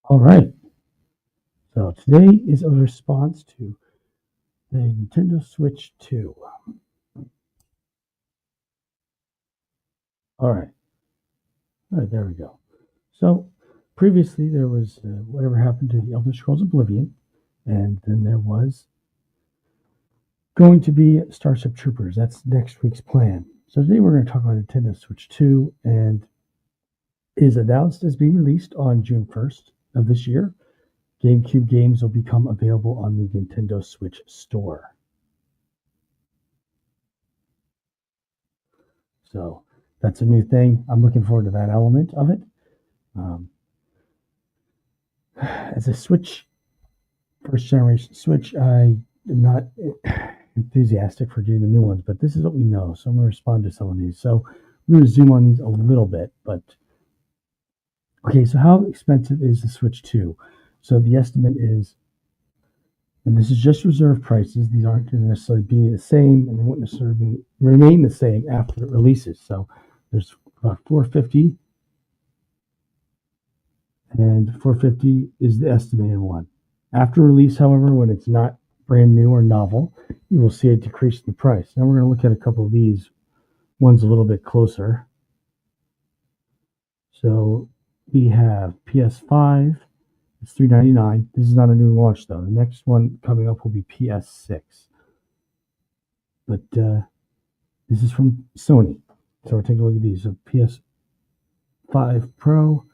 All right. So today is a response to the Nintendo Switch 2. All right. All right, there we go. So previously there was whatever happened to the Elder Scrolls Oblivion, and then there was going to be Starship Troopers. That's next week's plan. So today we're going to talk about Nintendo Switch 2, and is announced as being released on June 1st of this year. GameCube games will become available on the Nintendo Switch Store. So that's a new thing. I'm looking forward to that element of it. As a Switch, first generation Switch, I am not enthusiastic for getting the new ones, but this is what we know. So I'm going to respond to some of these. So I'm going to zoom on these a little bit, but okay, so how expensive is the Switch 2? So the estimate is, and this is just reserve prices, these aren't going to necessarily be the same, and they won't necessarily remain the same after it releases. So there's about $450, and $450 is the estimated one. After release, however, when it's not brand new or novel, you will see a decrease in the price. Now we're going to look at a couple of these ones a little bit closer. So we have PS5, it's $399. This is not a new launch though. The next one coming up will be PS6. But this is from Sony. So we're taking a look at these. So PS5 Pro,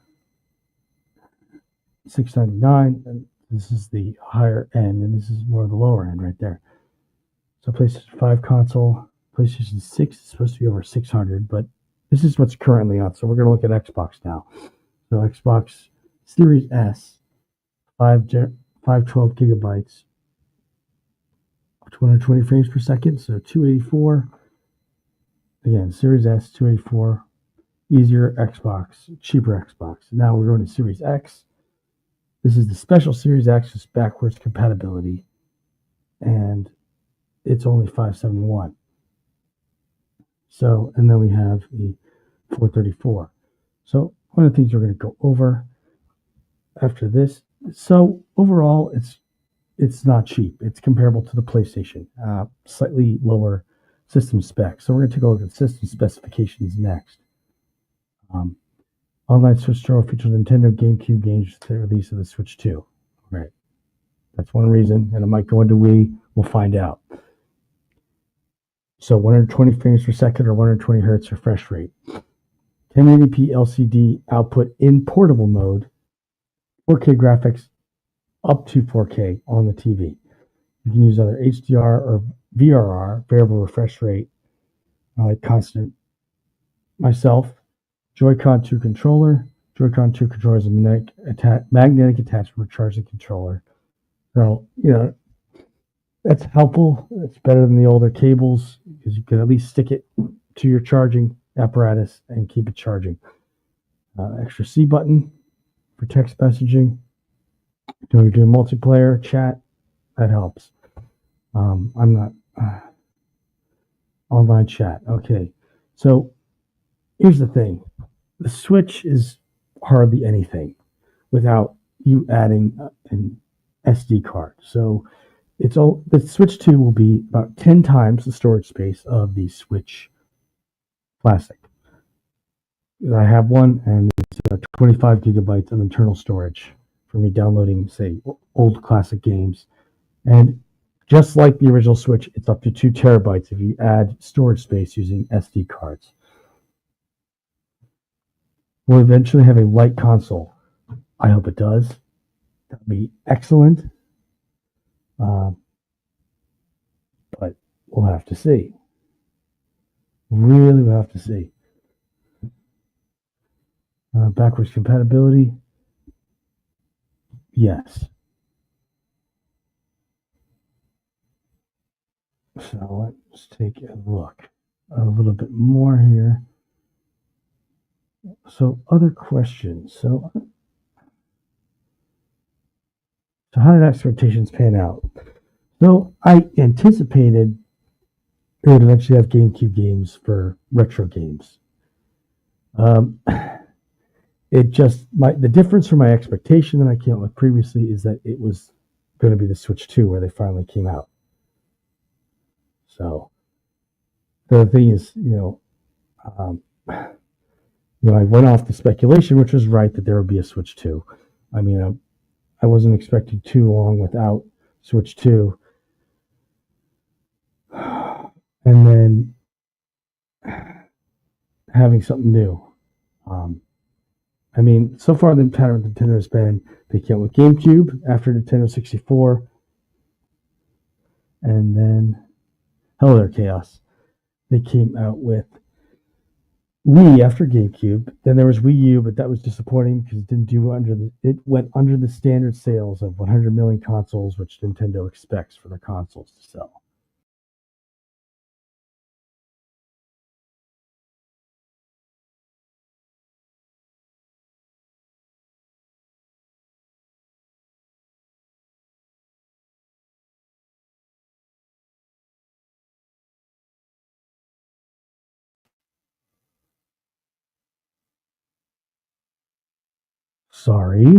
$699, and this is the higher end, and this is more of the lower end right there. So PlayStation 5 console, PlayStation 6 is supposed to be over $600, but this is what's currently on. So we're going to look at Xbox now. So Xbox Series S, 512 gigabytes, 220 frames per second, so 284. Again, Series S, 284, easier Xbox, cheaper Xbox. Now we're going to Series X. This is the special Series X with backwards compatibility, and it's only $571. So, and then we have the 434. So one of the things we're going to go over after this. So overall, it's not cheap. It's comparable to the PlayStation, slightly lower system specs. So we're going to take a look at system specifications next. Online Switch Store features Nintendo GameCube games to the release of the Switch 2. Right. That's one reason, and it might go into Wii. We'll find out. So 120 frames per second or 120 hertz refresh rate. 1080p LCD output in portable mode. 4K graphics up to 4K on the TV. You can use either HDR or VRR, variable refresh rate. I like constant myself. Joy-Con 2 controller. Joy-Con 2 controller is a magnetic attachment for charging controller. So, that's helpful. It's better than the older cables because you can at least stick it to your charging apparatus and keep it charging. Extra C button for text messaging. When you're doing multiplayer chat, that helps. I'm not online chat. Okay, so here's the thing. The Switch is hardly anything without you adding an SD card. So the Switch 2 will be about 10 times the storage space of the Switch Classic. I have one, and it's 25 gigabytes of internal storage for me downloading, say, old classic games. And just like the original Switch, it's up to 2 terabytes if you add storage space using SD cards. We'll eventually have a light console. I hope it does. That would be excellent. But we'll have to see. Really, we'll have to see. Backwards compatibility. Yes. So let's take a look a little bit more here. So other questions. So how did expectations pan out? So I anticipated they would eventually have GameCube games for retro games. it just the difference from my expectation that I came up with previously is that it was going to be the Switch 2 where they finally came out. So the thing is, I went off the speculation, which was right, that there would be a Switch 2. I mean, I wasn't expecting too long without Switch 2. And then having something new. I mean, so far the pattern with Nintendo has been they came with GameCube after Nintendo 64. And then, hello there, Chaos. They came out with Wii after GameCube. Then there was Wii U, but that was disappointing because it didn't do it went under the standard sales of 100 million consoles, which Nintendo expects for their consoles to sell. Sorry,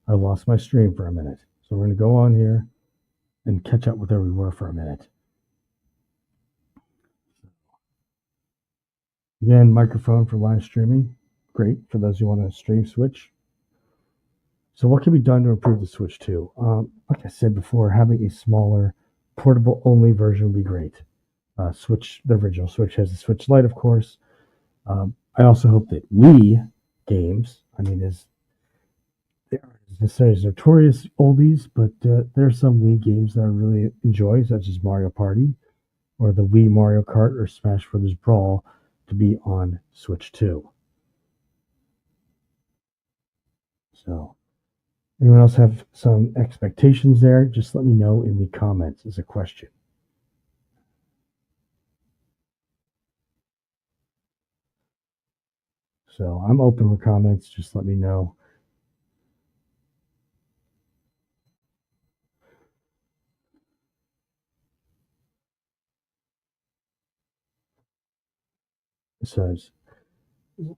I lost my stream for a minute. So we're going to go on here and catch up with where we were for a minute. Again, microphone for live streaming. Great for those who want to stream Switch. So what can be done to improve the Switch 2? Like I said before, having a smaller portable-only version would be great. The original Switch has a Switch Lite, of course. I also hope that Wii games, they aren't necessarily as notorious oldies, but there are some Wii games that I really enjoy, such as Mario Party, or the Wii Mario Kart, or Smash Bros. Brawl, to be on Switch 2. So, anyone else have some expectations there? Just let me know in the comments as a question. So, I'm open for comments. Just let me know. Besides, or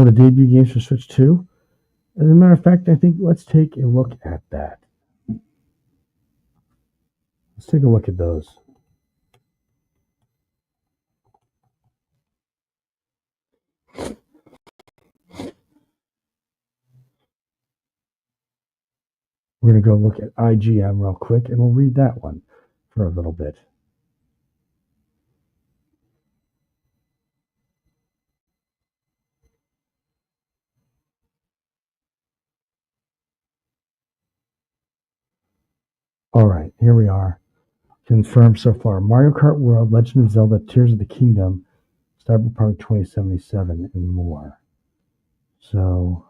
the debut games for Switch 2. As a matter of fact, I think let's take a look at that. Let's take a look at those. We're going to go look at IGM real quick, and we'll read that one for a little bit. All right, here we are. Confirmed so far. Mario Kart World, Legend of Zelda, Tears of the Kingdom, Cyberpunk 2077, and more. So,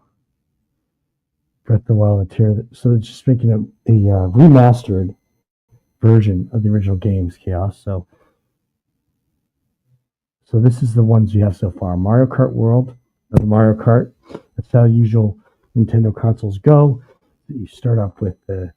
Breath of the Wild and Tears. So they're just making a remastered version of the original games, Chaos. So this is the ones you have so far. Mario Kart World, the Mario Kart. That's how usual Nintendo consoles go. You start off with a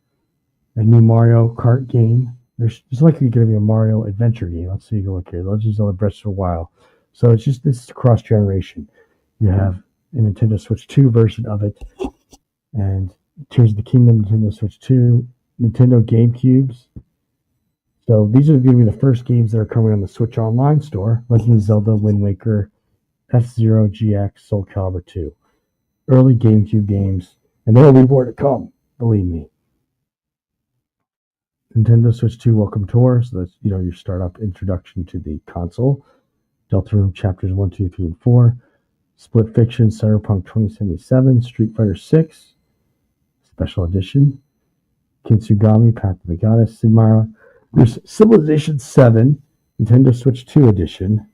new Mario Kart game. There's likely going to be a Mario adventure game. Let's see, go look here. Legend of Zelda Breath of the Wild. So this is cross generation. You have a Nintendo Switch 2 version of it, and Tears of the Kingdom, Nintendo Switch 2, Nintendo GameCubes. So these are going to be the first games that are coming on the Switch Online store. Legend of Zelda, Wind Waker, F-Zero GX, Soul Calibur 2. Early GameCube games, and there will be more to come, believe me. Nintendo Switch 2 Welcome Tour, so that's your startup introduction to the console. Deltarune Chapters 1, 2, 3, and 4. Split Fiction, Cyberpunk 2077, Street Fighter 6, Special Edition. Kitsugami, Path of the Goddess, Sid Meier. There's Civilization 7, Nintendo Switch 2 Edition.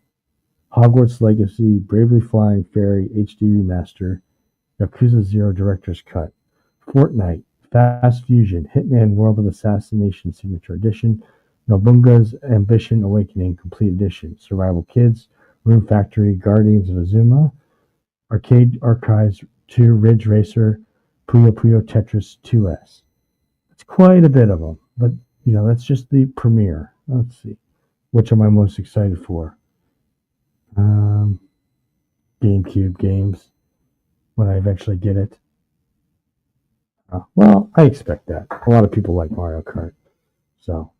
Hogwarts Legacy, Bravely Flying Fairy HD Remaster, Yakuza 0 Director's Cut. Fortnite, Fast Fusion, Hitman World of Assassination Signature Edition, Nobunaga's Ambition Awakening Complete Edition, Survival Kids, Room Factory, Guardians of Azuma, Arcade Archives 2, Ridge Racer, Puyo Puyo Tetris 2S. It's quite a bit of them, but that's just the premiere. Let's see. Which am I most excited for? GameCube games, when I eventually get it. Well, I expect that. A lot of people like Mario Kart. So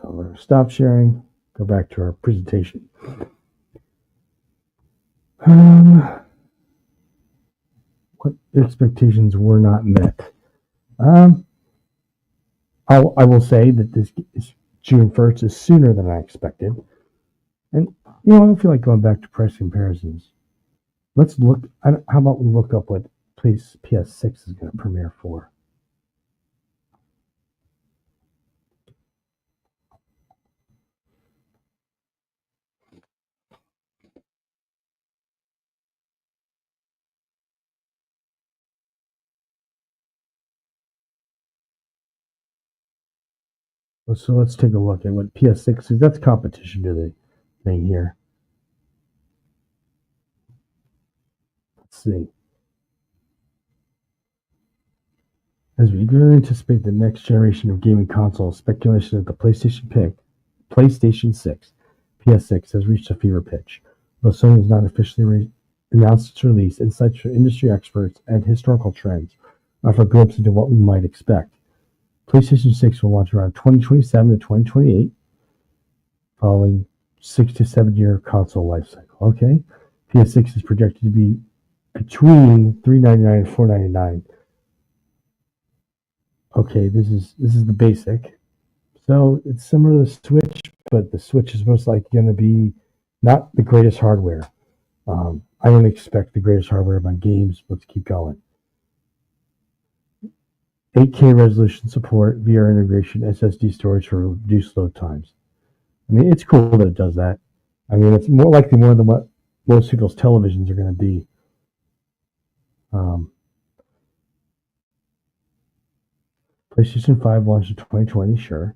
we're going to stop sharing, go back to our presentation. What expectations were not met? I will say that this is June 1st is sooner than I expected. And, I don't feel like going back to price comparisons. Let's look. How about we look up what PS6 is going to premiere for? So let's take a look at what PS6 is. That's competition to the thing here. Let's see. As we eagerly anticipate the next generation of gaming consoles, speculation that the PlayStation 6, PS6 has reached a fever pitch. Though Sony has not officially announced its release, insights from industry experts and historical trends offer a glimpse into what we might expect. PlayStation 6 will launch around 2027 to 2028, following 6 to 7 year console lifecycle. Okay, PS6 is projected to be between $399 and $499. Okay, this is the basic. So it's similar to the Switch, but the Switch is most likely going to be not the greatest hardware. I don't expect the greatest hardware on games. Let's keep going. 8K resolution support, VR integration, SSD storage for reduced load times. I mean, it's cool that it does that. I mean, it's more than what most people's televisions are going to be. PlayStation 5 launched in 2020, sure.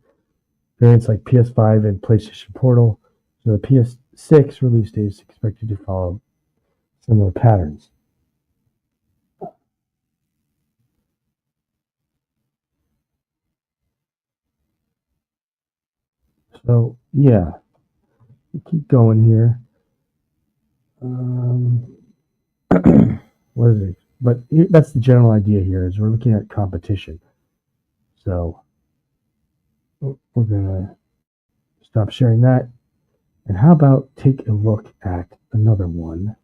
Variants like PS5 and PlayStation Portal. So the PS6 release date is expected to follow similar patterns. So, yeah. Keep going here. What is it? But that's the general idea here, is we're looking at competition. So we're going to stop sharing that. And how about take a look at another one?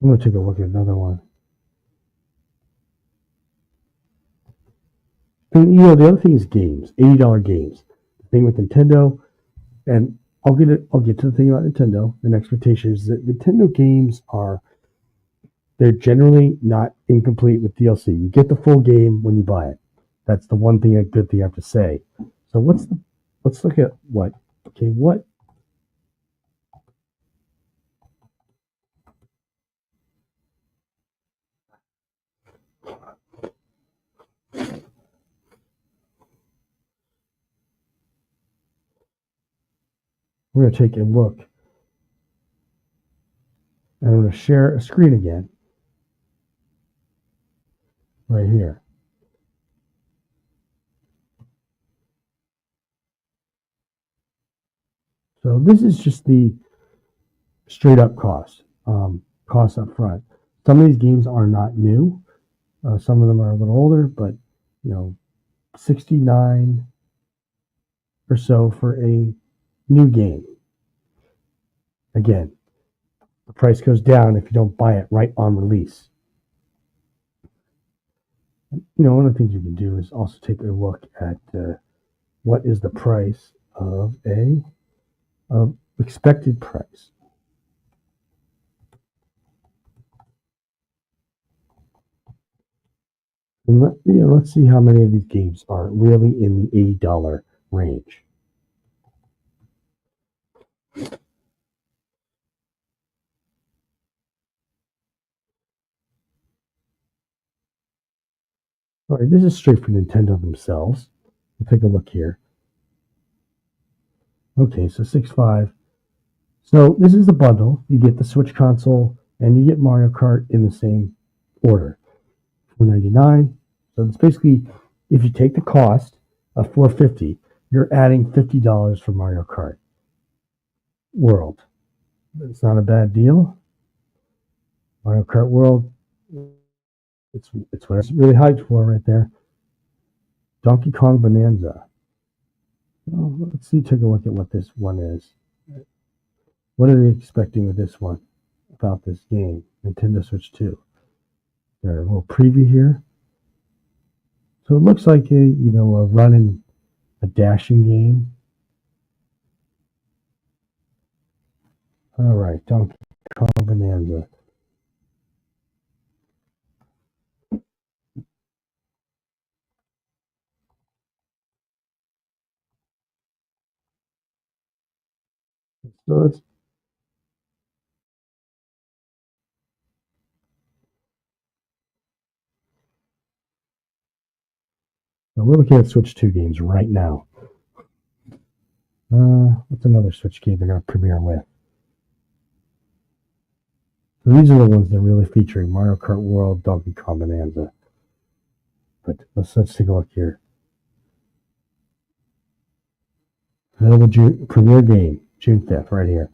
I'm going to take a look at another one. And the other thing is games, $80 games. The thing with Nintendo, and I'll get to the thing about Nintendo. The expectation is that Nintendo games they're generally not incomplete with DLC. You get the full game when you buy it. That's the one thing, a good thing I have to say. So let's look at what. Okay, what? We're going to take a look. And I'm going to share a screen again. Right here. So this is just the straight up cost up front. Some of these games are not new. Some of them are a little older, but $69 or so for a new game. Again, the price goes down if you don't buy it right on release. One of the things you can do is also take a look at what is the price of expected price. And let's see how many of these games are really in the $80 range. All right, this is straight from Nintendo themselves. We'll take a look here. Okay, so 6.5. So this is the bundle. You get the Switch console and you get Mario Kart in the same order. $4.99. So it's basically, if you take the cost of $4.50, you're adding $50 for Mario Kart World. It's not a bad deal. Mario Kart World, it's what it's really hyped for right there. Donkey Kong Bonanza. Well, let's see, take a look at what this one is. What are they expecting with this one about this game? Nintendo Switch 2. There's a little preview here. So it looks like a running, a dashing game. All right, Donkey Kong Bonanza. So we're looking at Switch 2 games right now. What's another Switch game they're going to premiere with? So these are the ones that are really featuring Mario Kart World, Donkey Kong Bonanza. But let's take a look here. Available premiere game, June 5th, right here.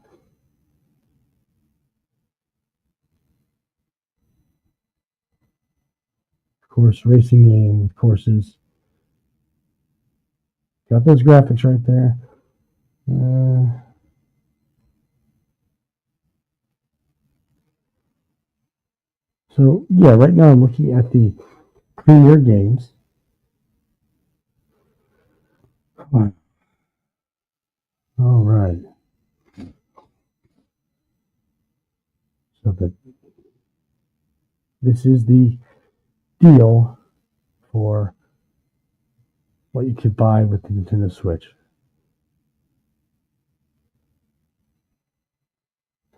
Course racing game with courses. Got those graphics right there. So yeah, right now I'm looking at the premiere games. Come on. All right. So this is the deal for what you could buy with the Nintendo Switch.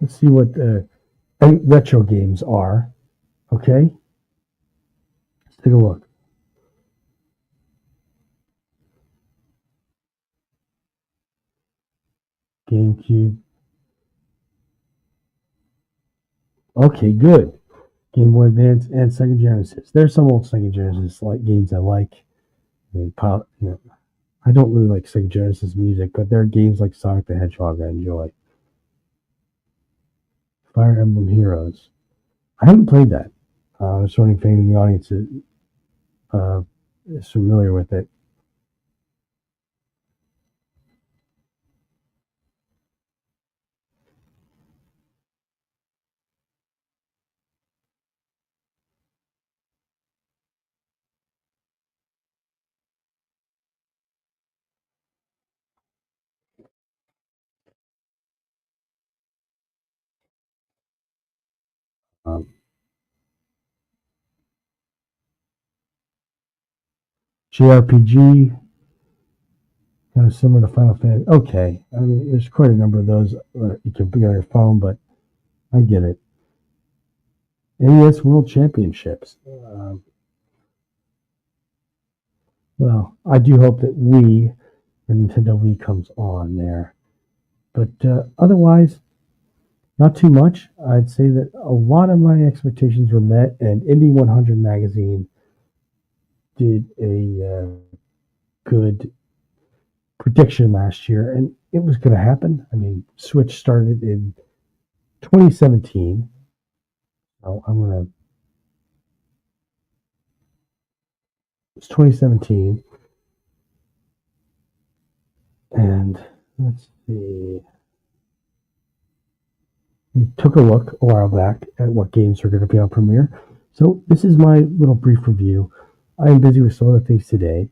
Let's see what retro games are. Okay, let's take a look. GameCube. Okay, good. Game Boy Advance and Sega Genesis. There's some old Sega Genesis like games I like. I don't really like Sega Genesis music, but there are games like Sonic the Hedgehog I enjoy. Fire Emblem Heroes. I haven't played that. There's certainly fan in the audience is familiar with it. JRPG, kind of similar to Final Fantasy. Okay, I mean, there's quite a number of those you can be on your phone, but I get it. NES World Championships. Well, I do hope that Wii or Nintendo Wii comes on there, but otherwise, not too much. I'd say that a lot of my expectations were met, and Indie 100 magazine did a good prediction last year, and it was going to happen. I mean, Switch started in 2017. So I'm going to. It's 2017. And let's see. We took a look a while back at what games are going to be on premiere. So this is my little brief review. I am busy with some other things today,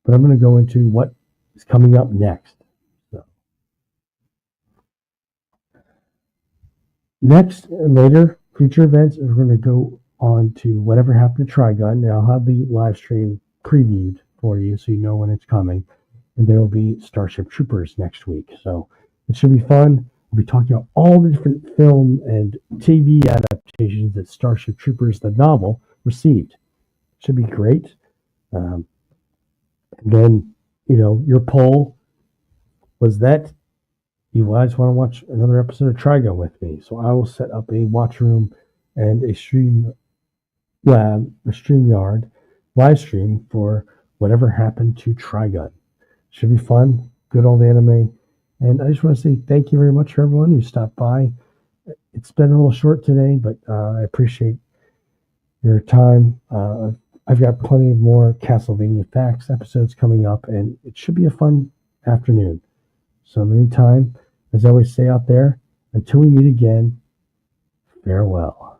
but I'm going to go into what is coming up next. So, next and later future events, we're going to go on to whatever happened to Trigun, and I'll have the live stream previewed for you so you know when it's coming. and there will be Starship Troopers next week. So it should be fun. We'll be talking about all the different film and TV adaptations that Starship Troopers, the novel, received. Should be great. And then, your poll was that you guys want to watch another episode of Trigun with me. So I will set up a watch room and a StreamYard live stream for whatever happened to Trigun. Should be fun. Good old anime. And I just want to say thank you very much for everyone who stopped by. It's been a little short today, but I appreciate your time. I've got plenty of more Castlevania Facts episodes coming up, and it should be a fun afternoon. So in the meantime, as I always say out there, until we meet again, farewell.